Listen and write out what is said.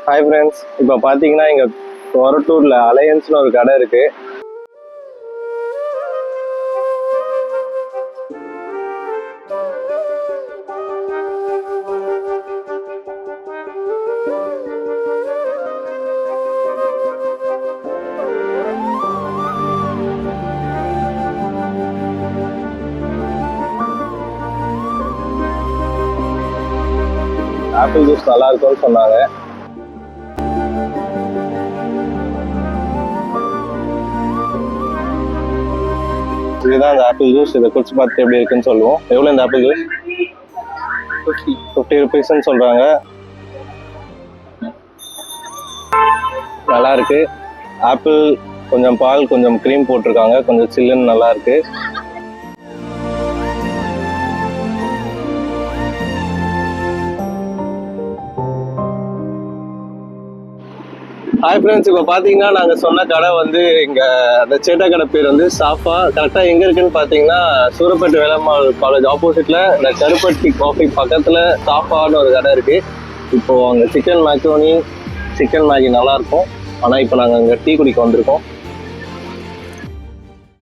Hi friends, இப்போ பார்த்தீங்கன்னா இங்கே கொரட்டூரில் அலையன்ஸ்னு ஒரு கடை இருக்குது. ஆப்பிள் ஜூஸ் நல்லா இருக்கும்னு சொன்னாங்க. இதுதான் இந்த ஆப்பிள் ஜூஸ். இதை குடிச்சு பார்த்து எப்படி இருக்குன்னு சொல்லுவோம். எவ்வளோ இந்த ஆப்பிள் ஜூஸ்? 50 ருபீஸ்ன்னு சொல்றாங்க. நல்லா இருக்கு. ஆப்பிள் கொஞ்சம் பால் கொஞ்சம் க்ரீம் போட்டிருக்காங்க. கொஞ்சம் சில்லுன்னு நல்லா இருக்கு. ஹாய் ஃப்ரெண்ட்ஸ், இப்போ பார்த்தீங்கன்னா நாங்கள் சொன்ன கடை வந்து இங்கே அந்த சேட்டா கடை பேர் வந்து சாஃபா. கரெக்டாக எங்கே இருக்குன்னு பார்த்தீங்கன்னா சூரப்பேட்டை வேலம்மாள் காலேஜ் ஆப்போசிட்டில் இந்த கருப்பட்டி காஃபி பக்கத்தில் சாஃபான்னு ஒரு கடை இருக்குது. இப்போது அங்கே சிக்கன் மேக்ரோனி, சிக்கன் மேகி நல்லாயிருக்கும். ஆனால் இப்போ நாங்கள் அங்கே டீ குடிக்க வந்திருக்கோம்.